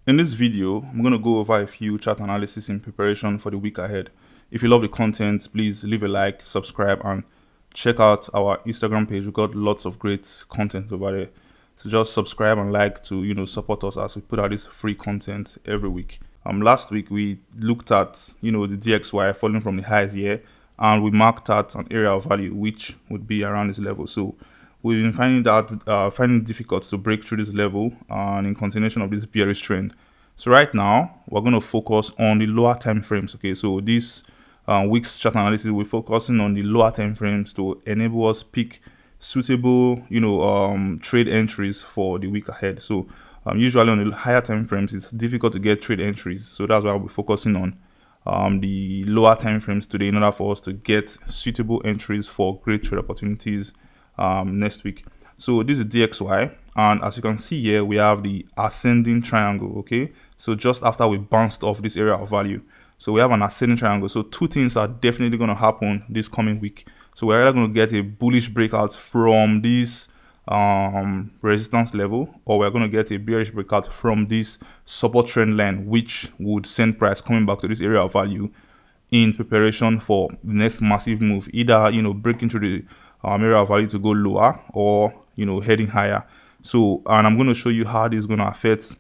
In this video, I'm going to go over a few chart analysis in preparation for the week ahead. If you love the content, please leave a like, subscribe, and check out our Instagram page. We've got lots of great content over there. So just subscribe and like to support us as we put out this free content every week. Last week we looked at the DXY falling from the highs here, and we marked out an area of value which would be around this level. So we've been finding it difficult to break through this level and in continuation of this bearish trend. So right now we're going to focus on the lower time frames. Okay, so this week's chart analysis, we're focusing on the lower time frames to enable us pick suitable trade entries for the week ahead. So usually on the higher time frames it's difficult to get trade entries, so that's why we're focusing on the lower time frames today in order for us to get suitable entries for great trade opportunities next week. So this is DXY, and as you can see here, we have the ascending triangle. Okay, so just after we bounced off this area of value, so we have an ascending triangle. So two things are definitely going to happen this coming week. So we're either going to get a bullish breakout from this resistance level, or we're going to get a bearish breakout from this support trend line, which would send price coming back to this area of value in preparation for the next massive move, either breaking through the area of value to go lower, or heading higher. So, and I'm going to show you how this is going to affect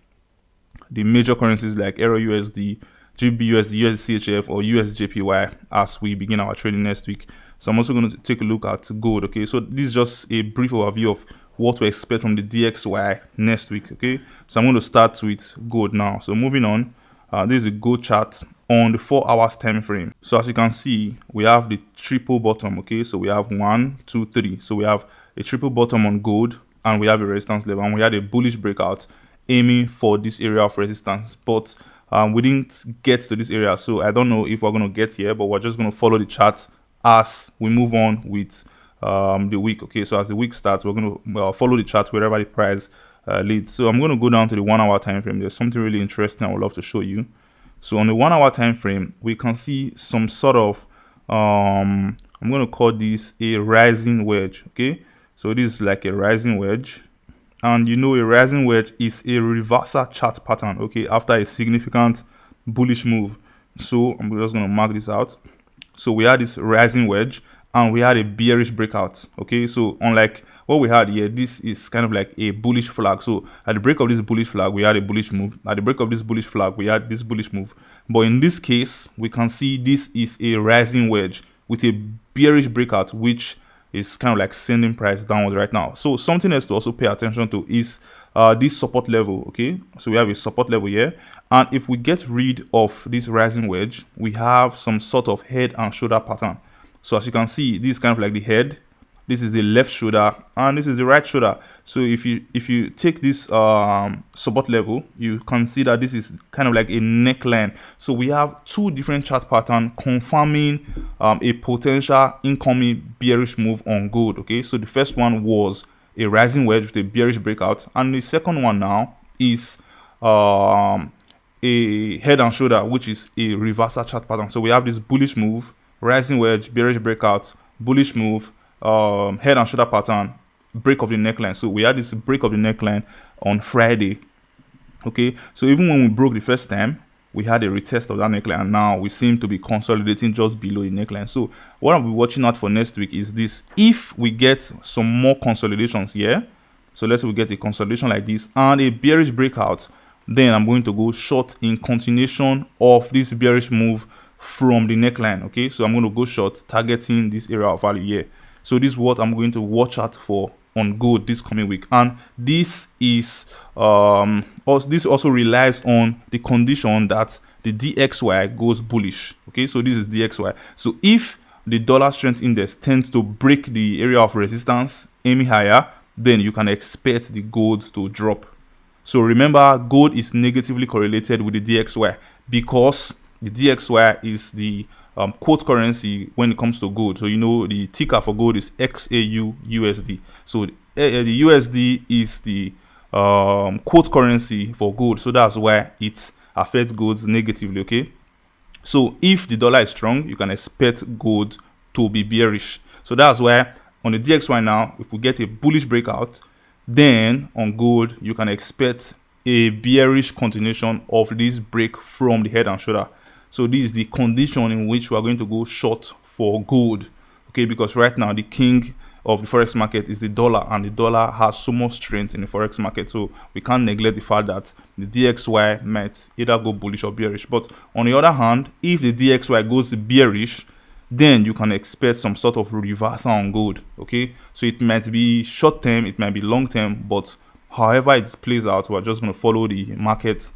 the major currencies like EUR-USD, GBP-USD, USD-CHF, or USD-JPY as we begin our trading next week. So I'm also going to take a look at gold. Okay, so this is just a brief overview of what to expect from the DXY next week. Okay, so I'm going to start with gold now. So moving on, this is a gold chart on the 4 hours time frame. So as you can see, we have the triple bottom. Okay, so we have 1, 2, 3. So we have a triple bottom on gold, and we have a resistance level, and we had a bullish breakout aiming for this area of resistance, but we didn't get to this area. So I don't know if we're going to get here, but we're just going to follow the chart as we move on with the week. Okay, so as the week starts, we're going to follow the chart wherever the price leads. So I'm going to go down to the 1 hour time frame. There's something really interesting I would love to show you. So on the 1 hour time frame, we can see some sort of I'm going to call this a rising wedge. Okay, so this is like a rising wedge, and a rising wedge is a reversal chart pattern, okay, after a significant bullish move. So I'm just going to mark this out. So we had this rising wedge, and we had a bearish breakout. Okay, so unlike what we had here, this is kind of like a bullish flag. So at the break of this bullish flag, we had a bullish move. At the break of this bullish flag, we had this bullish move. But in this case, we can see this is a rising wedge with a bearish breakout, which is kind of like sending price downwards right now. So something else to also pay attention to is this support level. Okay, so we have a support level here, and if we get rid of this rising wedge, we have some sort of head and shoulder pattern. So as you can see, this is kind of like the head, this is the left shoulder, and this is the right shoulder. So if you take this support level, you can see that this is kind of like a neckline. So we have two different chart patterns confirming a potential incoming bearish move on gold. Okay, so the first one was a rising wedge with a bearish breakout, and the second one now is a head and shoulder, which is a reversal chart pattern. So we have this bullish move, rising wedge, bearish breakout, bullish move, head and shoulder pattern, break of the neckline. So we had this break of the neckline on Friday. Okay, so even when we broke the first time, we had a retest of that neckline, and now we seem to be consolidating just below the neckline. So what I'll be watching out for next week is this: if we get some more consolidations here, so let's say we get a consolidation like this and a bearish breakout, then I'm going to go short in continuation of this bearish move from the neckline. Okay, so I'm going to go short targeting this area of value here. So this is what I'm going to watch out for on gold this coming week, and this is this also relies on the condition that the DXY goes bullish. Okay, so this is DXY. So if the dollar strength index tends to break the area of resistance aiming higher, then you can expect the gold to drop. So remember, gold is negatively correlated with the DXY because the DXY is the quote currency when it comes to gold. So the ticker for gold is AUDUSD. So the USD is the quote currency for gold. So that's why it affects gold negatively. Okay, so if the dollar is strong, you can expect gold to be bearish. So that's why on the DXY now, if we get a bullish breakout, then on gold you can expect a bearish continuation of this break from the head and shoulder. So this is the condition in which we are going to go short for gold, okay? Because right now the king of the forex market is the dollar, and the dollar has so much strength in the forex market, so we can't neglect the fact that the DXY might either go bullish or bearish. But on the other hand, if the DXY goes bearish, then you can expect some sort of reversal on gold, okay? So it might be short term, it might be long term, but however it plays out, we're just going to follow the market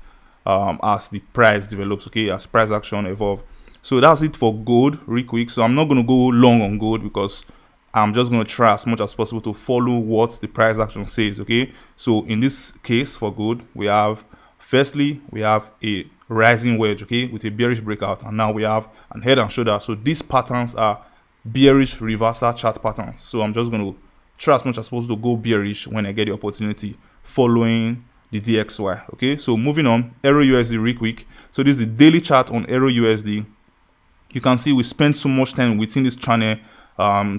as the price develops, okay, as price action evolve. So that's it for gold real quick. So I'm not going to go long on gold because I'm just going to try as much as possible to follow what the price action says, okay? So in this case for gold, we have, firstly, we have a rising wedge, okay, with a bearish breakout, and now we have an head and shoulder. So these patterns are bearish reversal chart patterns. So I'm just going to try as much as possible to go bearish when I get the opportunity following the DXY, okay? So moving on, EUR-USD real quick. So this is the daily chart on EUR-USD. You can see we spent so much time within this channel,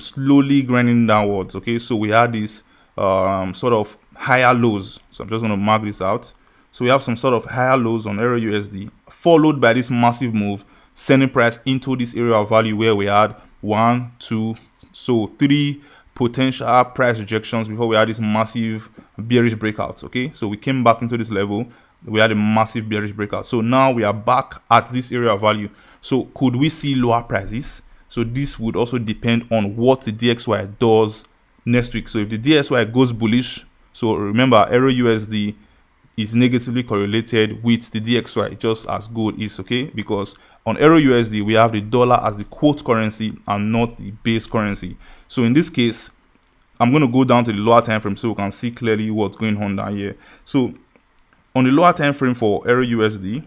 slowly grinding downwards, okay? So we had this sort of higher lows. So I'm just going to mark this out. So we have some sort of higher lows on EUR-USD, followed by this massive move, sending price into this area of value where we had 1, 2, so 3 potential price rejections before we had this massive bearish breakout, okay? So we came back into this level, we had a massive bearish breakout. So now we are back at this area of value. So could we see lower prices? So this would also depend on what the DXY does next week. So if the DXY goes bullish, so remember EUR-USD is negatively correlated with the DXY just as gold is, okay? Because on EUR-USD we have the dollar as the quote currency and not the base currency. So in this case, I'm going to go down to the lower time frame so we can see clearly what's going on down here. So on the lower time frame for EUR-USD,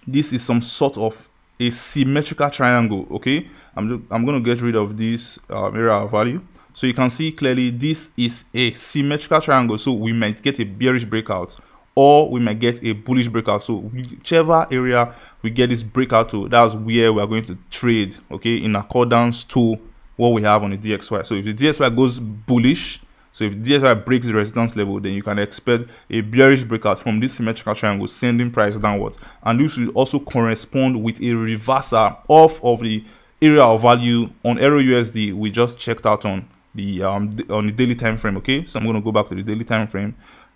this is some sort of a symmetrical triangle, okay? I'm going to get rid of this area of value. So you can see clearly this is a symmetrical triangle. So we might get a bearish breakout or we might get a bullish breakout. So whichever area we get this breakout to, that's where we are going to trade, okay, in accordance to what we have on the DXY. So if the DXY goes bullish, so if the DXY breaks the resistance level, then you can expect a bearish breakout from this symmetrical triangle, sending price downwards. And this will also correspond with a reversal off of the area of value on EUR-USD we just checked out on the daily time frame, okay? So I'm going to go back to the daily time frame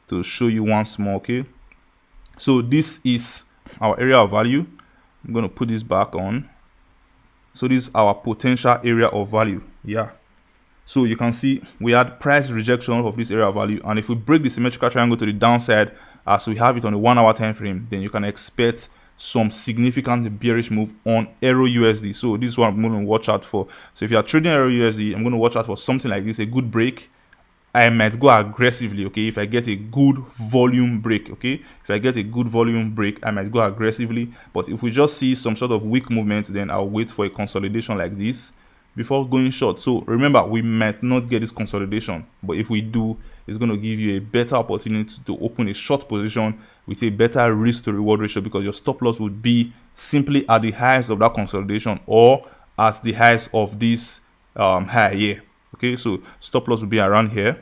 to show you once more, okay? So this is our area of value. I'm going to put this back on. So this is our potential area of value, yeah. So you can see we had price rejection of this area of value, and if we break the symmetrical triangle to the downside as we have it on the 1 hour time frame, then you can expect some significant bearish move on EUR-USD. So this is what I'm going to watch out for. So if you are trading EUR-USD, I'm going to watch out for something like this, a good break. I might go aggressively, okay, if I get a good volume break, okay? If I get a good volume break, I might go aggressively. But if we just see some sort of weak movement, then I'll wait for a consolidation like this before going short. So remember, we might not get this consolidation, but if we do, it's going to give you a better opportunity to open a short position with a better risk to reward ratio, because your stop loss would be simply at the highs of that consolidation or at the highs of this high here, okay? So stop loss will be around here.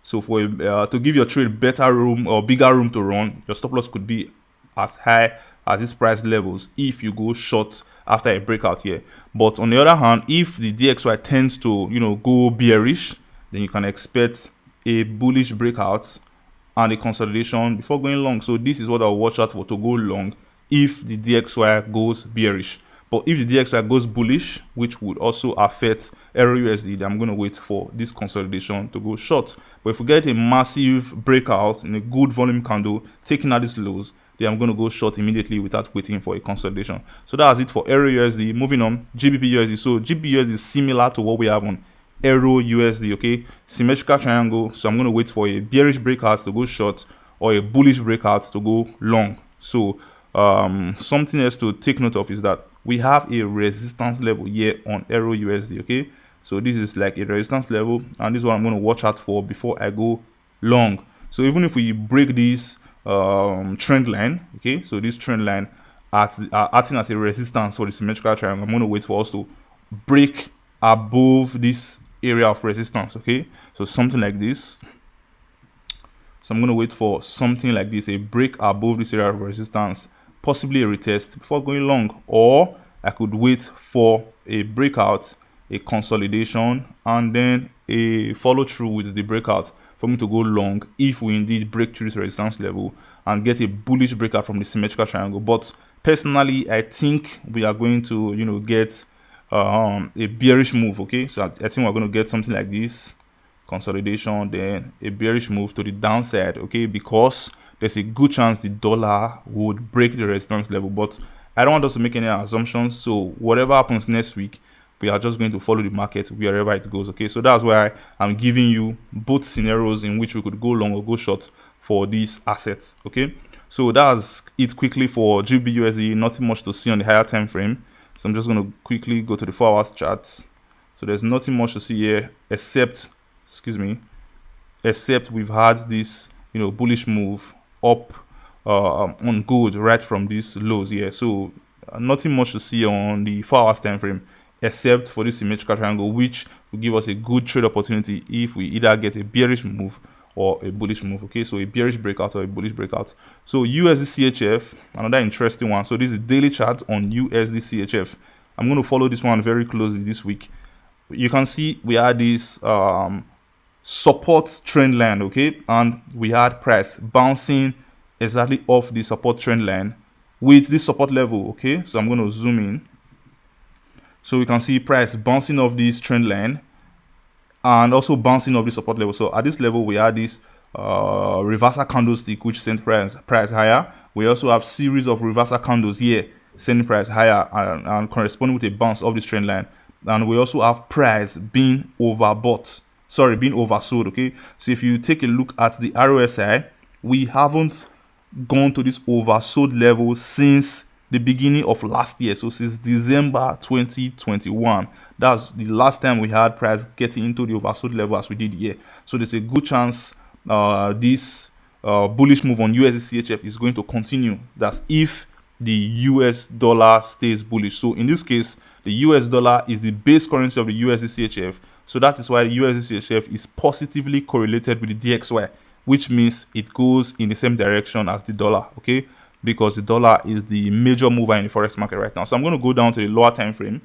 So for to give your trade better room or bigger room to run, your stop loss could be as high as these price levels if you go short after a breakout here. But on the other hand, if the DXY tends to, you know, go bearish, then you can expect a bullish breakout and a consolidation before going long. So this is what I'll watch out for to go long if the DXY goes bearish. But if the DXY goes bullish, which would also affect EUR-USD, then I'm going to wait for this consolidation to go short. But if we get a massive breakout in a good volume candle taking out these lows, then I'm going to go short immediately without waiting for a consolidation. So that's it for EUR-USD. Moving on, GBP-USD. So GBP-USD is similar to what we have on EUR-USD, okay? Symmetrical triangle. So I'm going to wait for a bearish breakout to go short or a bullish breakout to go long. So something else to take note of is that we have a resistance level here on EUR-USD, okay? So this is like a resistance level, and this is what I'm going to watch out for before I go long. So even if we break this trend line, okay, so this trend line acting as a resistance for the symmetrical triangle, I'm going to wait for us to break above this area of resistance, okay? So something like this. So I'm going to wait for something like this, a break above this area of resistance, possibly a retest before going long, or I could wait for a breakout, a consolidation, and then a follow through with the breakout for me to go long if we indeed break through this resistance level and get a bullish breakout from the symmetrical triangle. But personally, I think we are going to, get a bearish move. Okay, so I think we're going to get something like this, consolidation, then a bearish move to the downside. Okay, because there's a good chance the dollar would break the resistance level, but I don't want us to make any assumptions. So whatever happens next week, we are just going to follow the market wherever it goes. Okay, so that's why I'm giving you both scenarios in which we could go long or go short for these assets. Okay, so that's it quickly for GBP-USD. Nothing much to see on the higher time frame, so I'm just going to quickly go to the 4 hours chart. So there's nothing much to see here except we've had this bullish move up on gold right from these lows here. So nothing much to see on the 4 hours time frame except for this symmetrical triangle, which will give us a good trade opportunity if we either get a bearish move or a bullish move. Okay, so a bearish breakout or a bullish breakout. So USD-CHF, another interesting one. So this is daily chart on USD-CHF. I'm going to follow this one very closely this week. You can see we had this support trend line, okay, and we had price bouncing exactly off the support trend line with this support level. Okay, so I'm going to zoom in. So we can see price bouncing off this trend line and also bouncing off the support level. So at this level, we had this reversal candlestick which sent price higher. We also have series of reversal candles here sending price higher and corresponding with a bounce of this trend line. And we also have price being oversold. Okay, so if you take a look at the RSI, we haven't gone to this oversold level since the beginning of last year. So since December 2021, that's the last time we had price getting into the oversold level as we did here. So there's a good chance this bullish move on USD-CHF is going to continue. That's if the US dollar stays bullish. So in this case, the US dollar is the base currency of the USD-CHF. So that is why the USD-CHF is positively correlated with the DXY, which means it goes in the same direction as the dollar. Okay, because the dollar is the major mover in the forex market right now. So I'm going to go down to the lower time frame.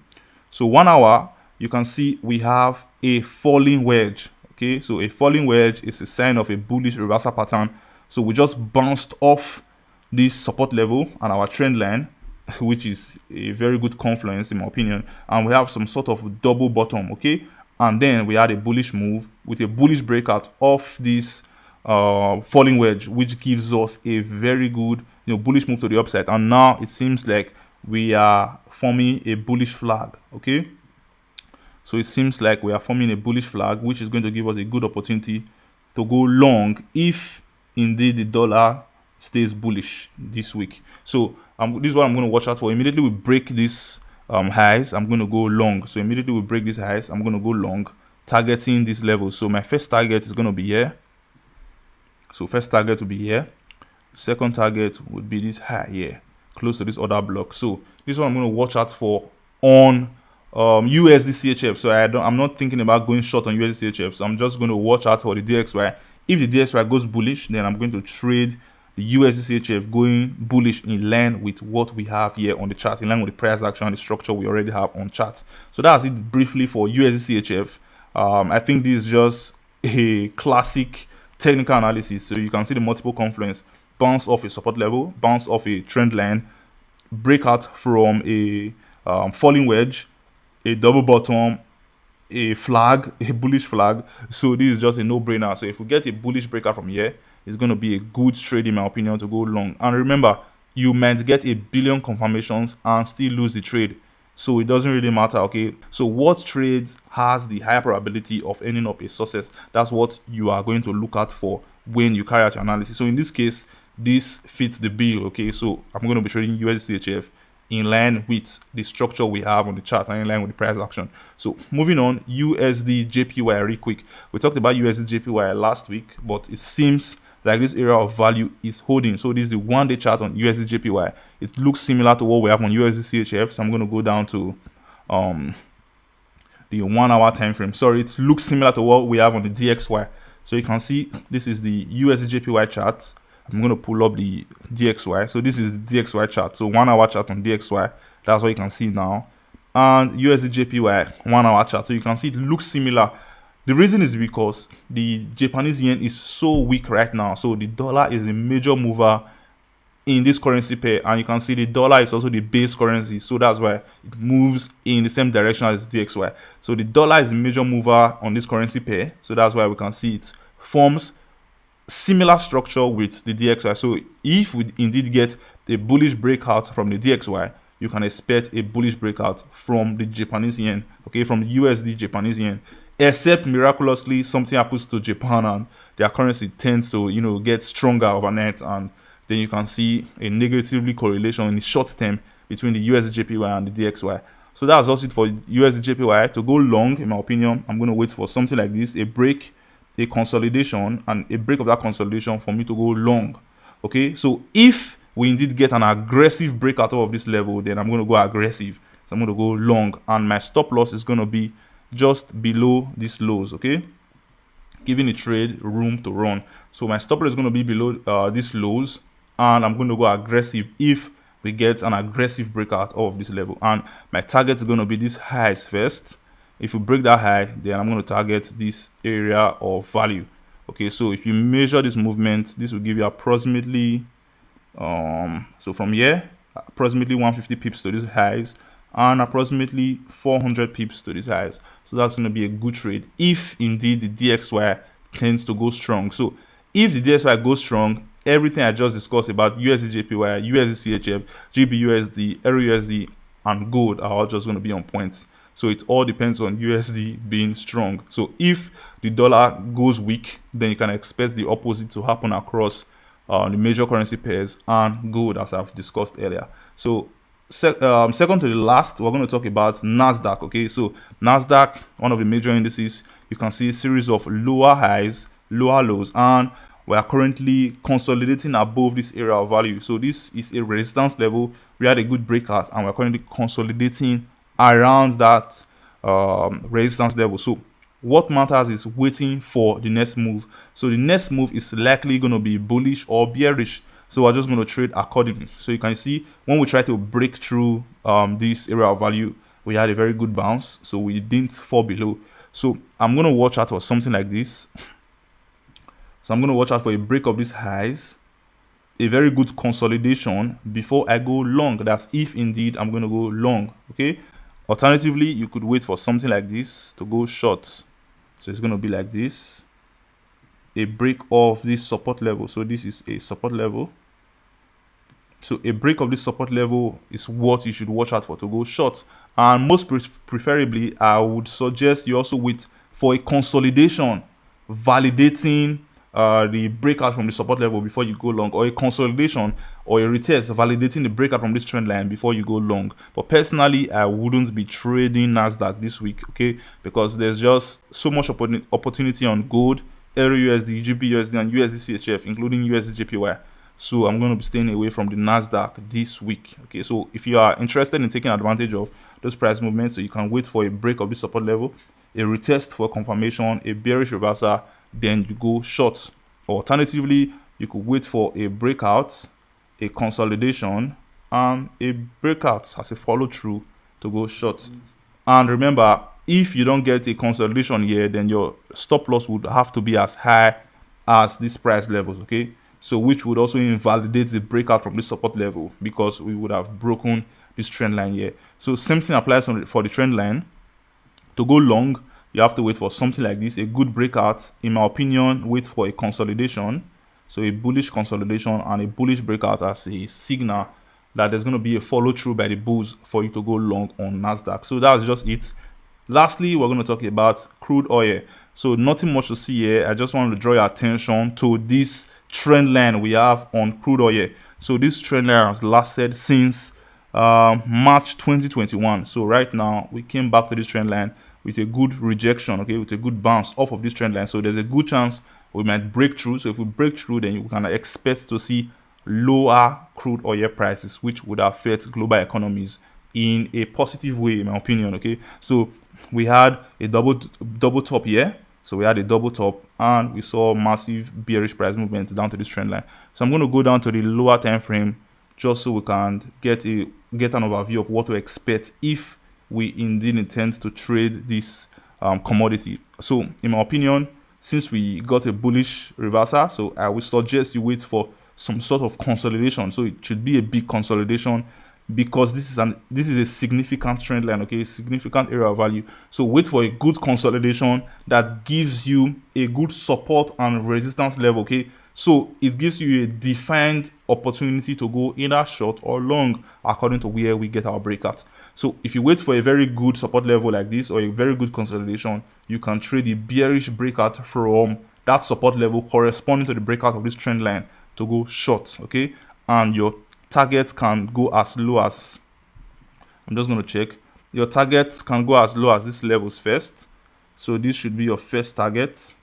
So 1 hour, you can see we have a falling wedge. Okay, so a falling wedge is a sign of a bullish reversal pattern. So we just bounced off this support level and our trend line, which is a very good confluence in my opinion, and we have some sort of double bottom. Okay, and then we had a bullish move with a bullish breakout of this falling wedge, which gives us a very good bullish move to the upside. And now it seems like we are forming a bullish flag. Okay, so it seems like we are forming a bullish flag, which is going to give us a good opportunity to go long if indeed the dollar stays bullish this week. So this is what I'm going to watch out for. Immediately we break this highs, I'm going to go long. So immediately we break these highs, I'm going to go long, targeting this level. So my first target is going to be here. So first target will be here. Second target would be this high here, close to this other block. So this is what I'm going to watch out for on USD-CHF. So I'm not thinking about going short on USD-CHF. So I'm just going to watch out for the DXY. If the DXY goes bullish, then I'm going to trade the USD-CHF going bullish in line with what we have here on the chart, in line with the price action and the structure we already have on chart. So that's it briefly for USD-CHF. I think this is just a classic technical analysis. So you can see the multiple confluence, bounce off a support level, bounce off a trend line, breakout from a falling wedge, a double bottom, a flag, a bullish flag. So this is just a no-brainer. So if we get a bullish breakout from here, it's going to be a good trade in my opinion to go long. And remember, you might get a billion confirmations and still lose the trade. So it doesn't really matter. Okay, so what trades has the higher probability of ending up a success? That's what you are going to look at for when you carry out your analysis. So in this case, this fits the bill. Okay, so I'm going to be trading USD-CHF in line with the structure we have on the chart and in line with the price action. So moving on, USD-JPY real quick. We talked about USD-JPY last week, but it seems like this area of value is holding. So this is the 1-day chart on USD-JPY. It looks similar to what we have on USD-CHF. So I'm going to go down to the 1 hour time frame. Sorry, it looks similar to what we have on the DXY. So you can see this is the USD-JPY chart. I'm going to pull up the DXY. So this is the DXY chart. So 1 hour chart on DXY. That's what you can see now. And USD-JPY 1 hour chart. So you can see it looks similar. The reason is because the Japanese yen is so weak right now. So the dollar is a major mover in this currency pair, and you can see the dollar is also the base currency, so that's why it moves in the same direction as DXY. So the dollar is the major mover on this currency pair, so that's why we can see it forms similar structure with the DXY. So if we indeed get a bullish breakout from the DXY, you can expect a bullish breakout from the Japanese yen, okay, from the USD Japanese yen, except miraculously something happens to Japan and their currency tends to, you know, get stronger overnight, and then you can see a negatively correlation in the short term between the USDJPY and the DXY. So that's also it for USDJPY. To go long, in my opinion, I'm going to wait for something like this, a break, a consolidation, and a break of that consolidation for me to go long. Okay, so if we indeed get an aggressive breakout of this level, then I'm going to go aggressive. So I'm going to go long, and my stop loss is going to be just below these lows, okay, giving the trade room to run. So my stop loss is going to be below these lows, and I'm going to go aggressive if we get an aggressive breakout of this level. And my target is going to be these highs first. If we break that high, then I'm going to target this area of value. Okay, so if you measure this movement, this will give you approximately so from here, approximately 150 pips to these highs, and approximately 400 pips to these highs. So that's going to be a good trade if indeed the DXY tends to go strong. So if the DXY goes strong, everything I just discussed about USD-JPY, USD-CHF, GB-USD, EUR-USD, and gold are all just going to be on point. So it all depends on USD being strong. So if the dollar goes weak, then you can expect the opposite to happen across the major currency pairs and gold, as I've discussed earlier. So second to the last, we're going to talk about NASDAQ. Okay, so NASDAQ, one of the major indices, you can see a series of lower highs, lower lows, and we are currently consolidating above this area of value. So this is a resistance level. We had a good breakout, and we're currently consolidating around that resistance level. So what matters is waiting for the next move. So the next move is likely going to be bullish or bearish. So we're just going to trade accordingly. So you can see when we try to break through this area of value, we had a very good bounce. So we didn't fall below. So I'm going to watch out for something like this. So I'm going to watch out for a break of these highs, a very good consolidation before I go long. That's if indeed I'm going to go long. Okay. Alternatively, you could wait for something like this to go short. So it's going to be like this, a break of this support level. So this is a support level. So a break of this support level is what you should watch out for to go short. And most preferably, I would suggest you also wait for a consolidation, validating the breakout from the support level before you go long, or a consolidation or a retest validating the breakout from this trend line before you go long. But personally, I wouldn't be trading NASDAQ this week, okay, because there's just so much opportunity on gold, EUR-USD, GB-USD, and USD-CHF, including USD-JPY. So I'm going to be staying away from the NASDAQ this week. Okay, so if you are interested in taking advantage of those price movements, so you can wait for a break of this support level, a retest for confirmation, a bearish reversal, then you go short. Or alternatively, you could wait for a breakout, a consolidation, and a breakout as a follow through to go short. And remember, if you don't get a consolidation here, then your stop loss would have to be as high as these price levels, okay? So which would also invalidate the breakout from this support level, because we would have broken this trend line here. So same thing applies for the trend line. To go long, you have to wait for something like this, a good breakout. In my opinion, wait for a consolidation. So a bullish consolidation and a bullish breakout as a signal that there's going to be a follow through by the bulls for you to go long on NASDAQ. So that's just it. Lastly, we're going to talk about crude oil. So nothing much to see here. I just wanted to draw your attention to this trend line we have on crude oil. So this trend line has lasted since March 2021. So right now we came back to this trend line with a good rejection, okay, with a good bounce off of this trend line. So there's a good chance we might break through. So if we break through, then you can expect to see lower crude oil prices, which would affect global economies in a positive way, in my opinion. Okay, so we had a double top here. So we had a double top and we saw massive bearish price movement down to this trend line. So I'm going to go down to the lower time frame just so we can get an overview of what to expect if we indeed intend to trade this commodity. So in my opinion, since we got a bullish reversal, so I would suggest you wait for some sort of consolidation. So it should be a big consolidation, because this is a significant trend line, okay, a significant area of value. So wait for a good consolidation that gives you a good support and resistance level, okay. So it gives you a defined opportunity to go either short or long according to where we get our breakout. So if you wait for a very good support level like this or a very good consolidation, you can trade a bearish breakout from that support level corresponding to the breakout of this trend line to go short, okay. And your targets can go as low as, I'm just going to check, your targets can go as low as this levels first. So this should be your first target.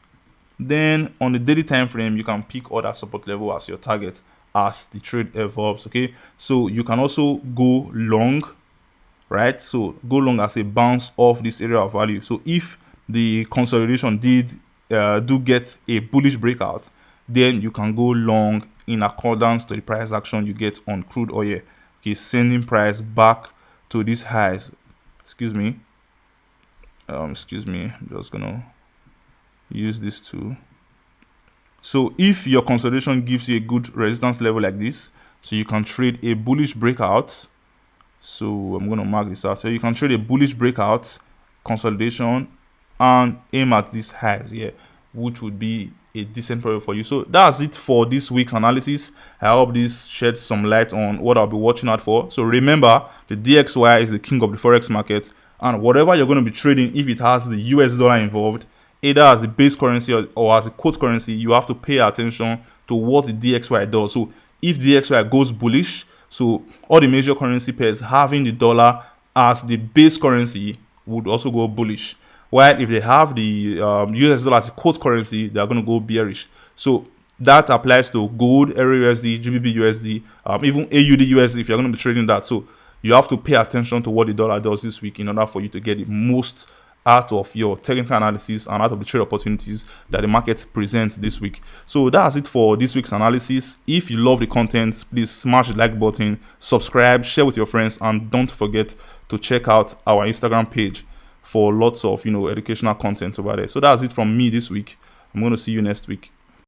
Then on the daily time frame, you can pick other support level as your target as the trade evolves, okay. So you can also go long, right? So go long as a bounce off this area of value. So if the consolidation do get a bullish breakout, then you can go long in accordance to the price action you get on crude oil, okay, sending price back to these highs. Excuse me, I'm just gonna use this tool. So if your consolidation gives you a good resistance level like this, so you can trade a bullish breakout. So I'm going to mark this out. So you can trade a bullish breakout, consolidation, and aim at these highs here, which would be a decent profit for you. So that's it for this week's analysis. I hope this sheds some light on what I'll be watching out for. So remember, the DXY is the king of the forex market, and whatever you're going to be trading, if it has the US dollar involved, either as the base currency or as a quote currency, you have to pay attention to what the DXY does. So if DXY goes bullish, so all the major currency pairs having the dollar as the base currency would also go bullish. While if they have the US dollar as a quote currency, they're going to go bearish. So that applies to gold, EUR-USD, GBP-USD, even AUDUSD if you're going to be trading that. So you have to pay attention to what the dollar does this week in order for you to get the most out of your technical analysis and out of the trade opportunities that the market presents this week. So that's it for this week's analysis. If you love the content, please smash the like button, subscribe, share with your friends, and don't forget to check out our Instagram page for lots of educational content over there. So that's it from me this week. I'm going to see you next week.